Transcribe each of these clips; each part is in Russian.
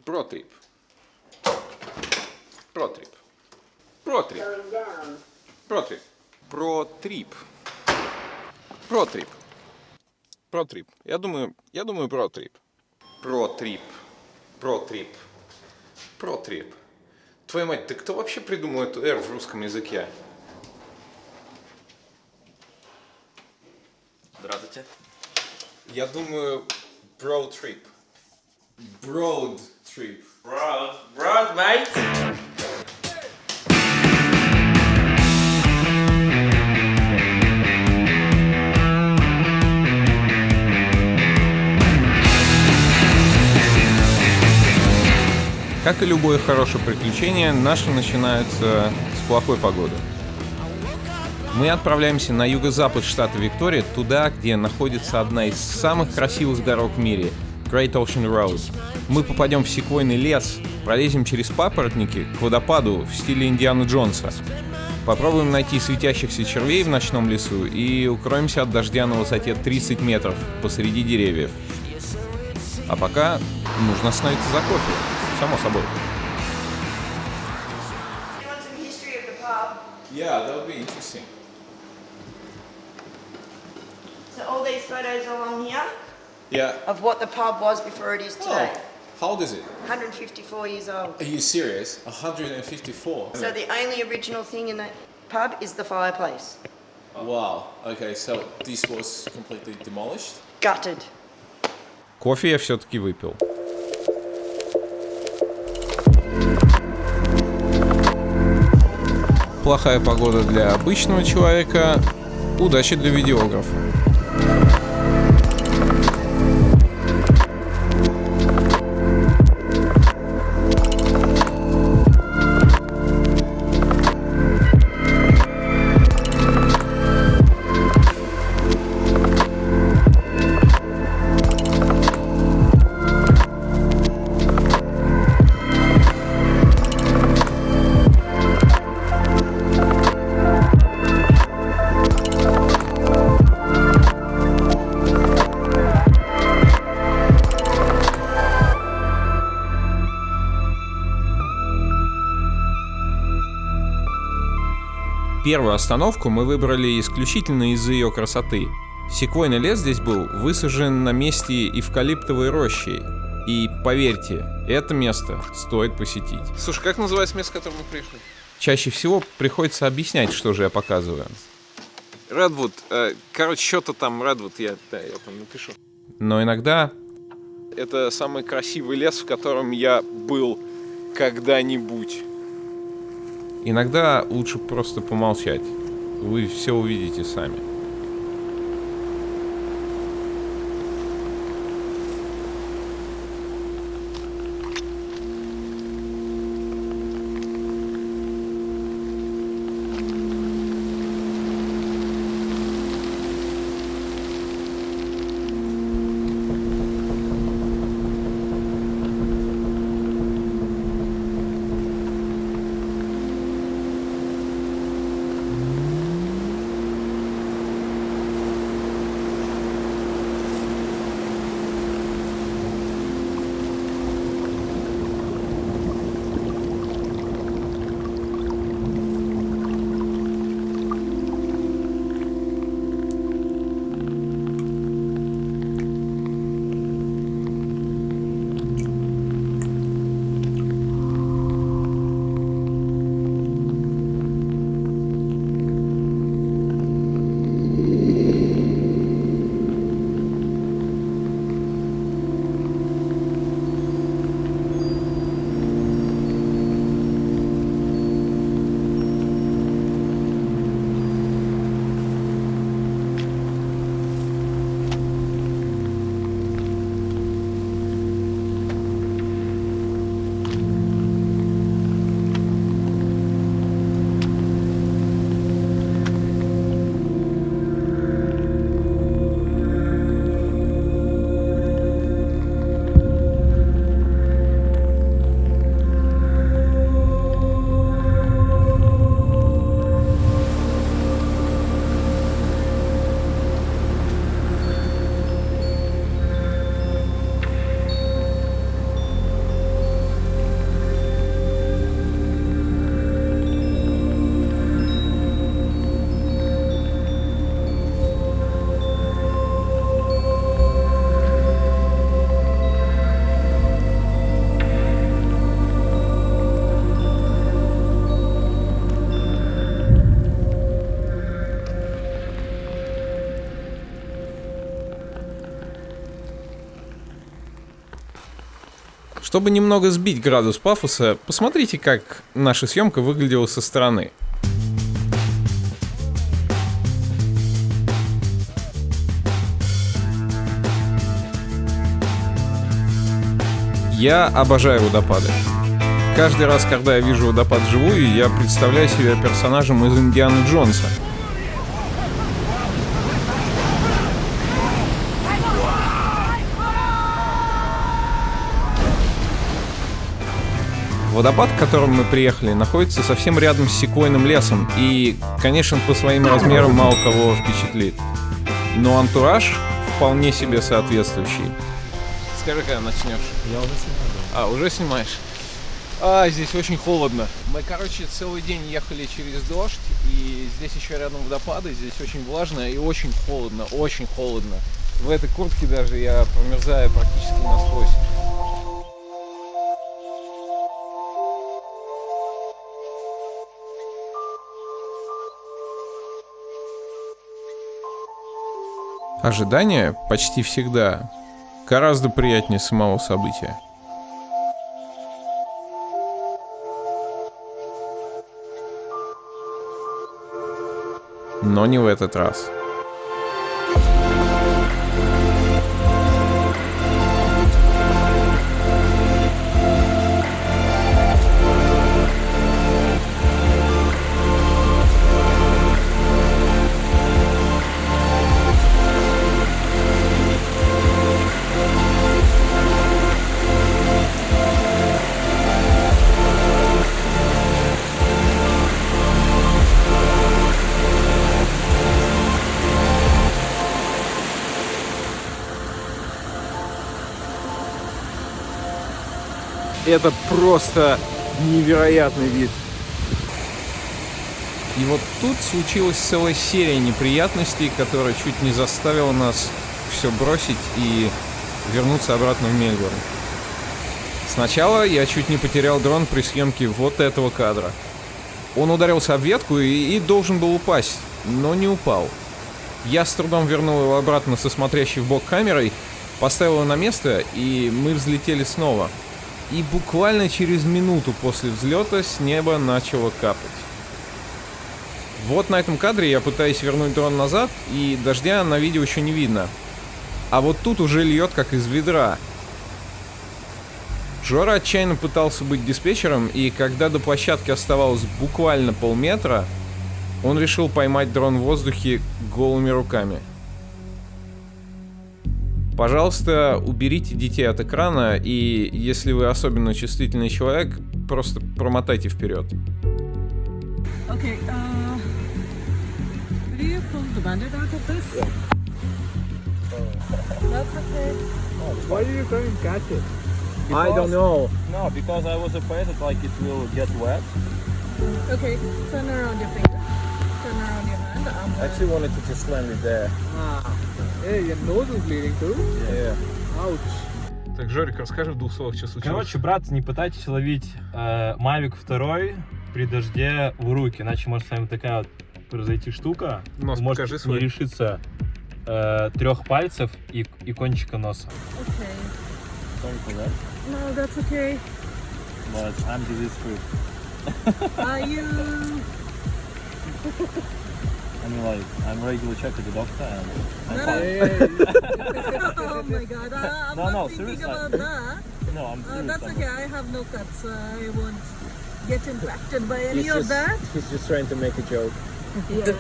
Протрип. Протрип. Протрип. Протрип. Протрип. Протрип. Протрип. Я думаю протрип. Протрип. Протрип. Протрип. Твою мать, ты кто вообще придумал эту «р» в русском языке? Здравствуйте. Я думаю broad trip. Broad trip. Broad, mate. Как и любое хорошее приключение, наше начинается с плохой погоды. Мы отправляемся на юго-запад штата Виктория, туда, где находится одна из самых красивых дорог в мире — Great Ocean Road. Мы попадем в секвойный лес, пролезем через папоротники к водопаду в стиле Индианы Джонса. Попробуем найти светящихся червей в ночном лесу и укроемся от дождя на высоте 30 метров посреди деревьев. А пока нужно остановиться за кофе, само собой. Yeah, that would be interesting. So all these photos along here Yeah. of what the pub was before it is today. How old is it? 154 years old. Are you serious? 154. So the only original thing in that pub is the fireplace. Wow. Okay, so this was completely demolished? Gutted. Кофе я все-таки выпил. Плохая погода для обычного человека, удача для видеографа. Первую остановку мы выбрали исключительно из-за ее красоты. Секвойный лес здесь был высажен на месте эвкалиптовой рощи. И поверьте, это место стоит посетить. Слушай, как называется место, к которому мы пришли? Чаще всего приходится объяснять, что же я показываю. Редвуд. Короче, что-то там Редвуд, я там напишу. Но иногда это самый красивый лес, в котором я был когда-нибудь. Иногда лучше просто помолчать. Вы все увидите сами. Чтобы немного сбить градус пафоса, посмотрите, как наша съемка выглядела со стороны. Я обожаю водопады. Каждый раз, когда я вижу водопад вживую, я представляю себя персонажем из Индианы Джонса. Водопад, к которому мы приехали, находится совсем рядом с секвойным лесом и, конечно, по своим размерам мало кого впечатлит. Но антураж вполне себе соответствующий. Скажи, когда начнешь? Я уже снимаю. Уже снимаешь? Здесь очень холодно. Мы, целый день ехали через дождь, и здесь еще рядом водопады, здесь очень влажно и очень холодно, очень холодно. В этой куртке даже я промерзаю практически насквозь. Ожидание почти всегда гораздо приятнее самого события. Но не в этот раз. Это просто невероятный вид. И вот тут случилась целая серия неприятностей, которая чуть не заставила нас все бросить и вернуться обратно в Мельбурн. Сначала я чуть не потерял дрон при съемке вот этого кадра. Он ударился об ветку и должен был упасть, но не упал. Я с трудом вернул его обратно со смотрящей в бок камерой, поставил его на место, и мы взлетели снова. И буквально через минуту после взлета с неба начало капать. Вот на этом кадре я пытаюсь вернуть дрон назад, и дождя на видео еще не видно. А вот тут уже льет как из ведра. Жора отчаянно пытался быть диспетчером, и когда до площадки оставалось буквально полметра, он решил поймать дрон в воздухе голыми руками. Пожалуйста, уберите детей от экрана, и если вы особенно чувствительный человек, просто промотайте вперед. Okay, will you pull the bandit out of this? Yeah. That's okay. Why are you trying to catch it? I don't know. No, because I was afraid that like it will get wet. Okay, turn around your finger. Turn around your hand. I actually wanted to just land it there. Hey, your nose is bleeding too? Yeah. Ouch. Так, Жорик, расскажи в двух словах, что случилось. Короче, брат, не пытайтесь ловить Mavic 2 при дожде в руки, иначе может с вами такая вот произойти штука. Нос Может покажи не свой. решиться 3 пальцев и кончика носа. Okay. Sorry for that. No, that's okay. But I'm disease free. Are you? I mean like I'm regular check with the doctor and I'm No, fine. Oh my God! I'm No, not seriously. thinking about that. No, I'm serious. That's I'm- okay. I have no cuts. I won't get impacted by any of that. He's just trying to make a joke. Yeah.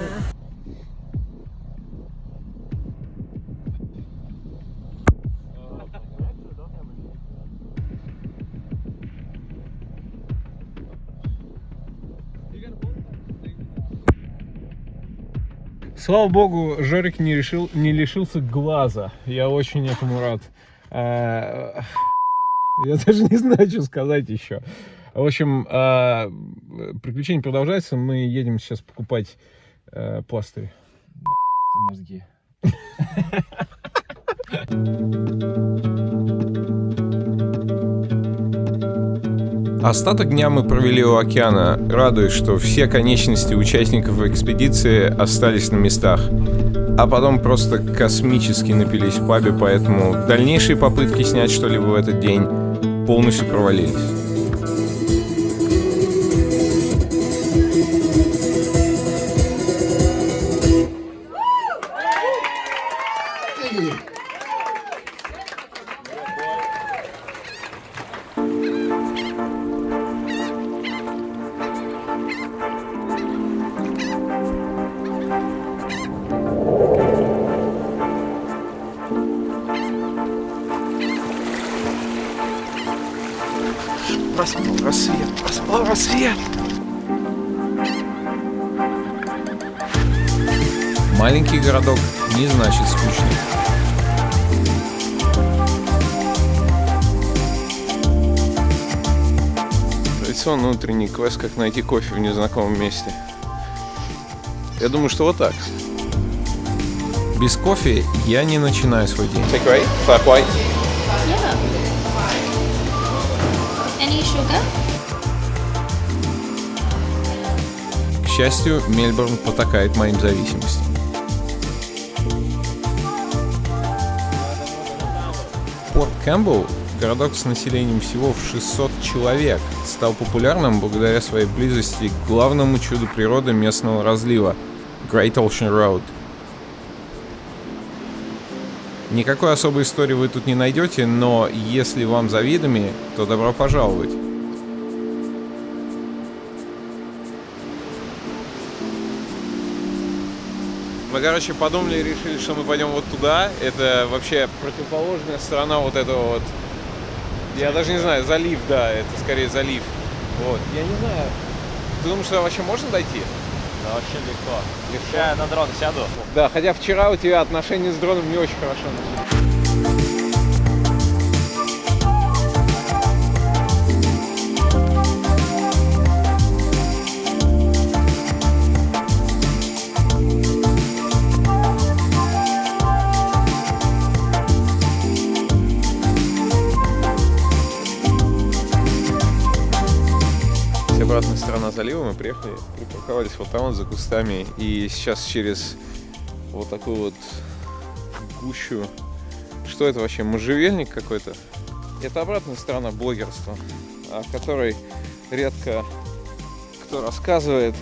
Слава богу, Жорик не лишился глаза. Я очень этому рад. Я даже не знаю, что сказать еще. В общем, приключение продолжается. Мы едем сейчас покупать пластырь. Мозги. Остаток дня мы провели у океана, радуясь, что все конечности участников экспедиции остались на местах. А потом просто космически напились в пабе, поэтому дальнейшие попытки снять что-либо в этот день полностью провалились. Проспал рассвет. Маленький городок не значит скучный. Традиционный утренний квест, как найти кофе в незнакомом месте. Я думаю, что вот так. Без кофе я не начинаю свой день. Take away, flat white. Yeah. Any sugar? К счастью, Мельбурн потакает моим зависимостям. Порт Кэмпбелл, городок с населением всего в 600 человек, стал популярным благодаря своей близости к главному чуду природы местного разлива — Great Ocean Road. Никакой особой истории вы тут не найдете, но если вам завидами, то добро пожаловать. Мы, короче, подумали и решили, что мы пойдем вот туда. Это вообще противоположная сторона вот этого вот. Я даже не знаю, залив, да, это скорее залив. Вот. Я не знаю. Ты думаешь, что вообще можно дойти? Да, вообще легко. Я на дрон сяду. Да, хотя вчера у тебя отношения с дроном не очень хорошо начались. Обратная сторона залива, мы приехали, припарковались вот там вот за кустами, и сейчас через вот такую вот гущу. Что это вообще, можжевельник какой-то? Это обратная сторона блогерства, о которой редко кто рассказывает,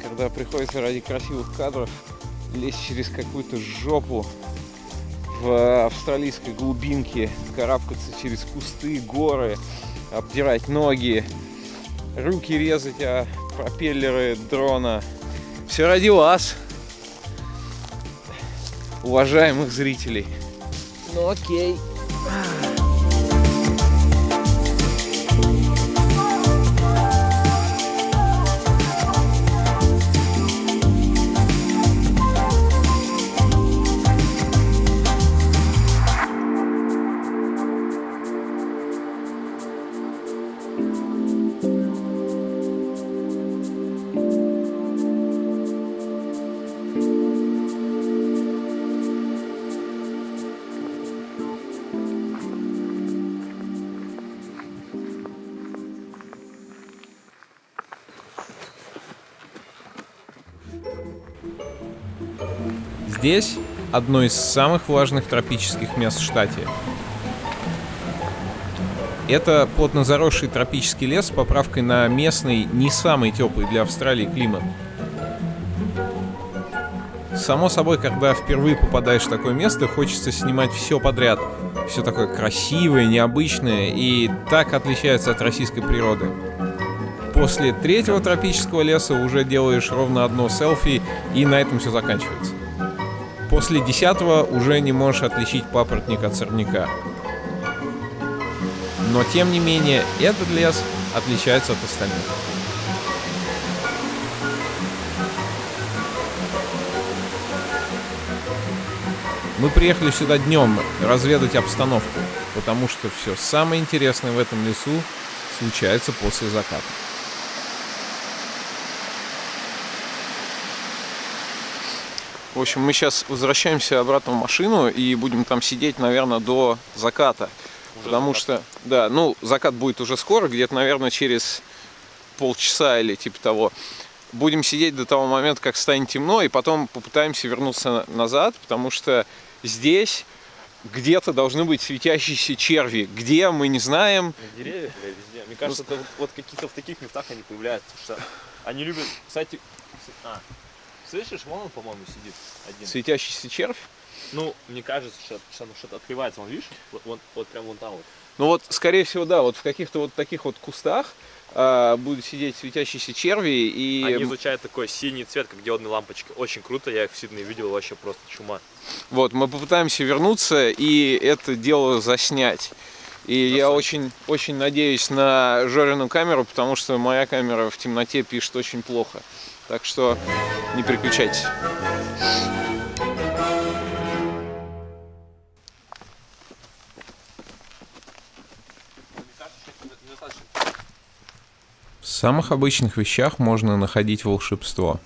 когда приходится ради красивых кадров лезть через какую-то жопу в австралийской глубинке, карабкаться через кусты, горы, обдирать ноги, руки резать о пропеллеры дрона. Все ради вас, уважаемых зрителей. Ну окей. Здесь одно из самых влажных тропических мест в штате. Это плотно заросший тропический лес с поправкой на местный, не самый теплый для Австралии климат. Само собой, когда впервые попадаешь в такое место, хочется снимать все подряд. Все такое красивое, необычное и так отличается от российской природы. После третьего тропического леса уже делаешь ровно одно селфи, и на этом все заканчивается. После 10-го уже не можешь отличить папоротник от сорняка. Но тем не менее, этот лес отличается от остальных. Мы приехали сюда днем разведать обстановку, потому что все самое интересное в этом лесу случается после заката. В общем, мы сейчас возвращаемся обратно в машину и будем там сидеть, наверное, до заката. Потому что, да, ну, закат будет уже скоро, где-то, наверное, через полчаса или типа того. Будем сидеть до того момента, как станет темно, и потом попытаемся вернуться назад, потому что здесь где-то должны быть светящиеся черви. Где, мы не знаем. Деревья, везде. Мне кажется, это вот какие-то в таких местах они появляются. Что они любят, кстати... Слышишь, вон он, по-моему, сидит один. Светящийся червь? Ну, мне кажется, что оно что-то открывается. Вон, видишь? Вот прям вон там вот. Ну вот, скорее всего, да, вот в каких-то вот таких вот кустах будут сидеть светящиеся черви и... Они изучают такой синий цвет, как диодные лампочки. Очень круто, я их в Сиднее видел, вообще просто чума. Вот, мы попытаемся вернуться и это дело заснять. И я очень надеюсь на Жорину камеру, потому что моя камера в темноте пишет очень плохо. Так что не переключайтесь. В самых обычных вещах можно находить волшебство.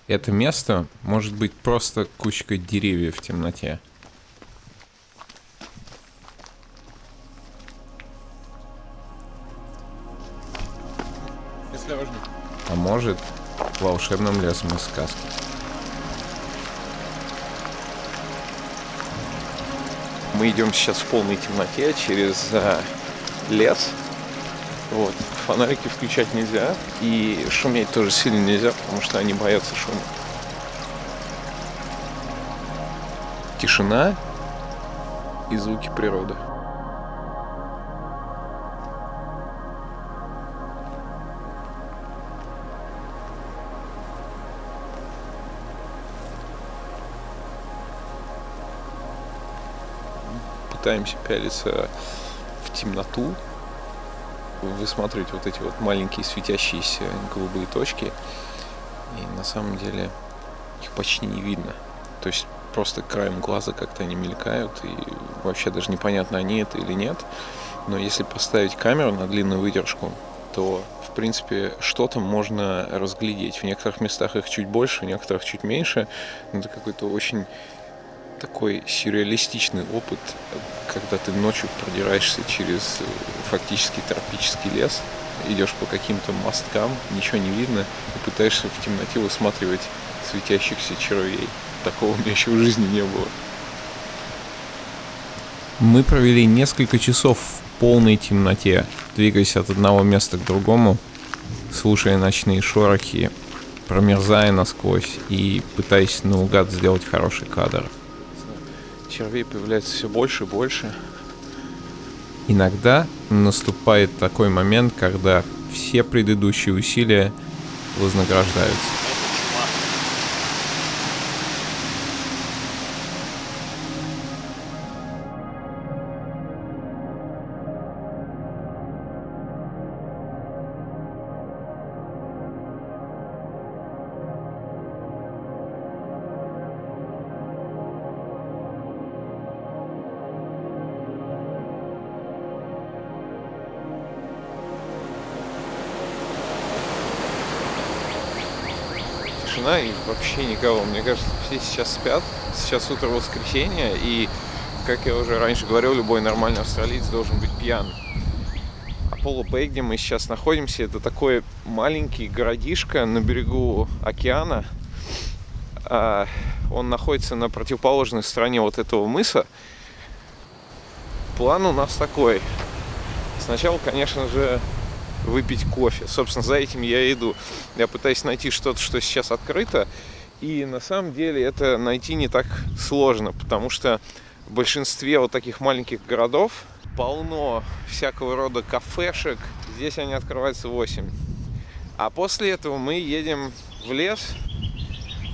Это место может быть просто кучкой деревьев в темноте. А может, волшебным лесом из сказки. Мы идем сейчас в полной темноте через лес. Вот. Фонарики включать нельзя. И шуметь тоже сильно нельзя, потому что они боятся шума. Тишина и звуки природы. Пытаемся пялиться в темноту, высматривать вот эти вот маленькие светящиеся голубые точки, и на самом деле их почти не видно. То есть просто краем глаза как-то они мелькают, и вообще даже непонятно, они это или нет. Но если поставить камеру на длинную выдержку, то в принципе что-то можно разглядеть. В некоторых местах их чуть больше, в некоторых чуть меньше. Но это какой-то очень такой сюрреалистичный опыт, когда ты ночью продираешься через фактически тропический лес, идешь по каким-то мосткам, ничего не видно, и пытаешься в темноте высматривать светящихся червей. Такого у меня еще в жизни не было. Мы провели несколько часов в полной темноте, двигаясь от одного места к другому, слушая ночные шорохи, промерзая насквозь и пытаясь наугад сделать хороший кадр. Червей появляется все больше и больше. Иногда наступает такой момент, когда все предыдущие усилия вознаграждаются. Тишина и вообще никого. Мне кажется, все сейчас спят. Сейчас утро воскресенья, и, как я уже раньше говорил, любой нормальный австралиец должен быть пьян. Аполло Бэй, где мы сейчас находимся, это такой маленький городишко на берегу океана. Он находится на противоположной стороне вот этого мыса. План у нас такой. Сначала, конечно же, выпить кофе. Собственно, за этим я иду. Я пытаюсь найти что-то, что сейчас открыто. И на самом деле это найти не так сложно, потому что в большинстве вот таких маленьких городов полно всякого рода кафешек. Здесь они открываются в 8. А после этого мы едем в лес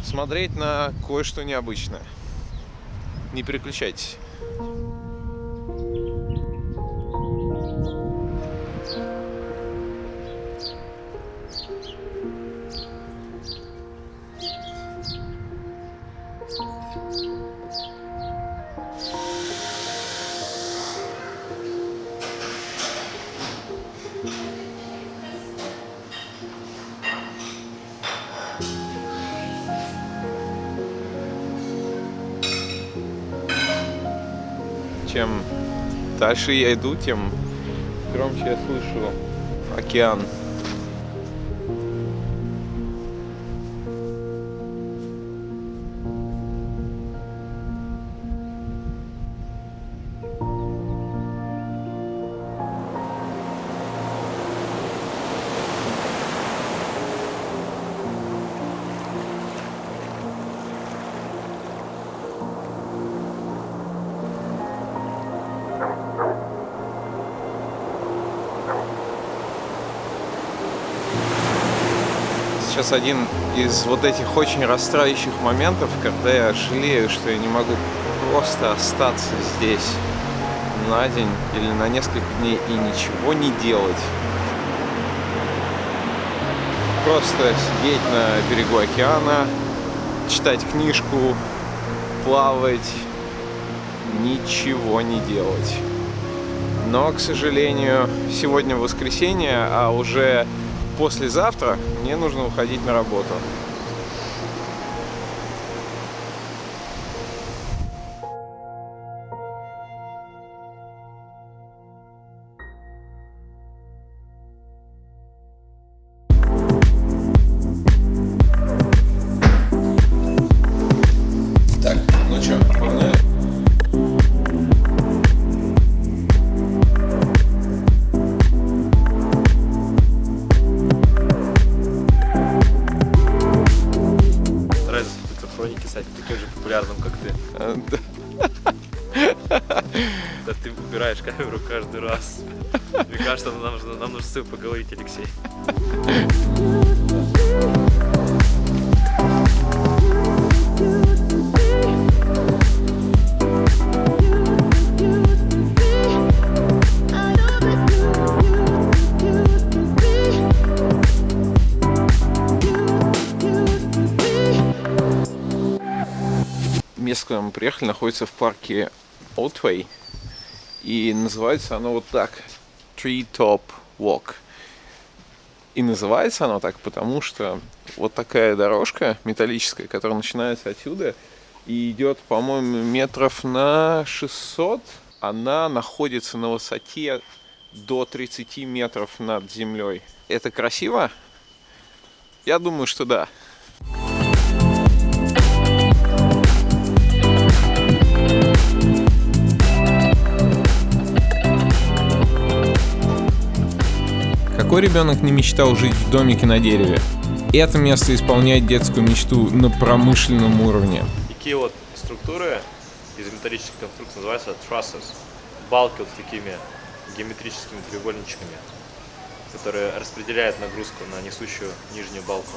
смотреть на кое-что необычное. Не переключайтесь. Чем дальше я иду, тем громче я слышу океан. сейчас один из вот этих очень расстраивающих моментов, когда я жалею, что я не могу просто остаться здесь на день или на несколько дней и ничего не делать. Просто сидеть на берегу океана, читать книжку, плавать, ничего не делать. Но, к сожалению, сегодня воскресенье, а уже послезавтра мне нужно уходить на работу. Так, ну что, погнали? Таким же популярным, как ты. Да ты убираешь камеру каждый раз. Мне кажется, нам нужно с тобой поговорить, Алексей. Место, куда мы приехали, находится в парке Otway, и называется оно вот так: Treetop Walk. И называется оно так, потому что вот такая дорожка металлическая, которая начинается отсюда и идет, по-моему, метров на 600. Она находится на высоте до 30 метров над землей. Это красиво? Я думаю, что да. Какой ребенок не мечтал жить в домике на дереве? Это место исполняет детскую мечту на промышленном уровне. Такие вот структуры из металлических конструкций называются trusses. Балки вот с такими геометрическими треугольничками, которые распределяют нагрузку на несущую нижнюю балку.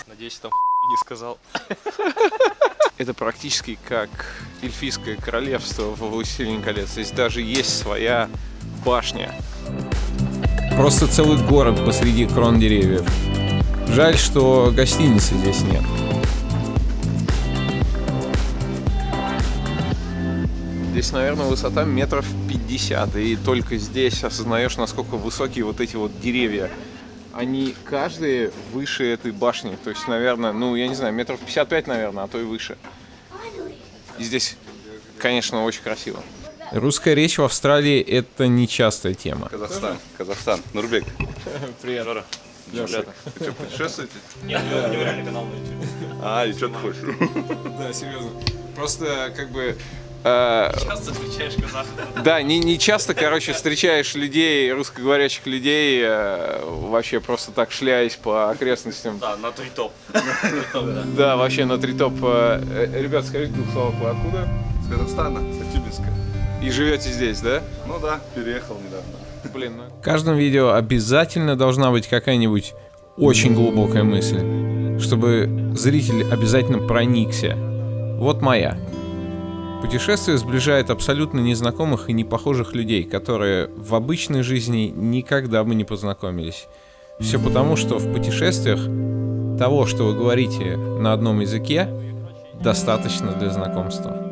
Надеюсь, там не сказал. Это практически как эльфийское королевство в «Властелине колец». Здесь даже есть своя башня. Просто целый город посреди крон деревьев. Жаль, что гостиницы здесь нет. Здесь, наверное, высота метров 50, и только здесь осознаешь, насколько высокие вот эти вот деревья. Они каждые выше этой башни, то есть, наверное, ну, я не знаю, метров 55, наверное, а то и выше. И здесь, конечно, очень красиво. Русская речь в Австралии – это нечастая тема. Казахстан. Нурбек. Привет, Жора. Леша, вы что, путешествуете? Нет, у него реально канал на YouTube. И что ты хочешь? Да, серьезно. Просто, как бы... Часто встречаешь казахов? Да, не часто, короче, встречаешь людей, русскоговорящих людей, вообще просто так шляясь по окрестностям. Да, на Тритоп. Да, вообще на Тритоп. Ребят, скажите двух слов, вы откуда? С Казахстана, с Актюбинска. И живете здесь, да? Ну да, переехал недавно. Блин, В каждом видео обязательно должна быть какая-нибудь очень глубокая мысль, чтобы зритель обязательно проникся. Вот моя. Путешествие сближает абсолютно незнакомых и непохожих людей, которые в обычной жизни никогда бы не познакомились. Все потому, что в путешествиях того, что вы говорите на одном языке, достаточно для знакомства.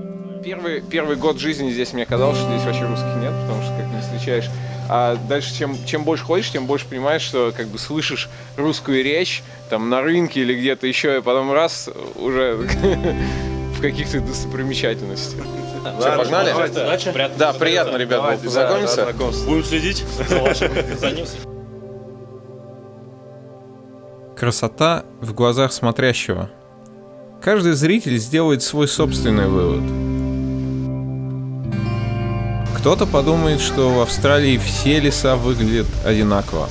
Первый год жизни здесь мне казалось, что здесь вообще русских нет, потому что как не встречаешь. А дальше, чем больше ходишь, тем больше понимаешь, что как бы слышишь русскую речь там на рынке или где-то еще, и потом раз уже в каких-то достопримечательностях. Что, погнали? Да, приятно, ребят, познакомиться. Будем следить за ним. Красота в глазах смотрящего. Каждый зритель сделает свой собственный вывод. Кто-то подумает, что в Австралии все леса выглядят одинаково.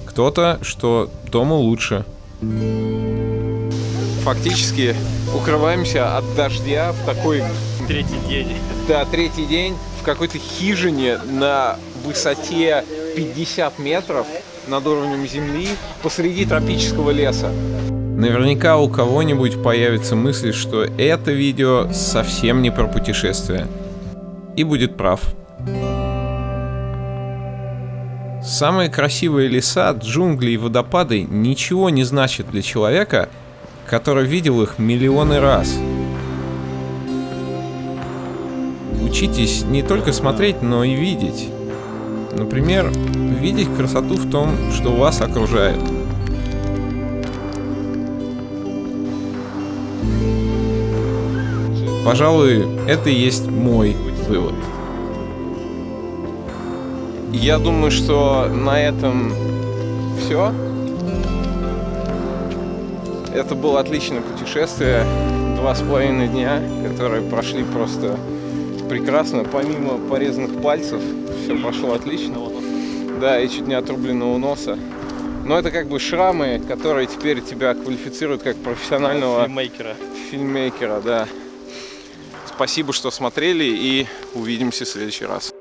Кто-то, что дома лучше. Фактически укрываемся от дождя в такой... Третий день. Да, третий день в какой-то хижине на высоте 50 метров. над уровнем земли посреди тропического леса. Наверняка у кого-нибудь появится мысль, что это видео совсем не про путешествие. И будет прав. Самые красивые леса, джунгли и водопады ничего не значат для человека, который видел их миллионы раз. Учитесь не только смотреть, но и видеть. Например, видеть красоту в том, что вас окружает. Пожалуй, это и есть мой вывод. Я думаю, что на этом все. Это было отличное путешествие. 2,5 дня, которые прошли просто прекрасно. Помимо порезанных пальцев, все прошло отлично. Да, и чуть не отрубленного носа. Но это как бы шрамы, которые теперь тебя квалифицируют как профессионального фильммейкера, да. Спасибо, что смотрели, и увидимся в следующий раз.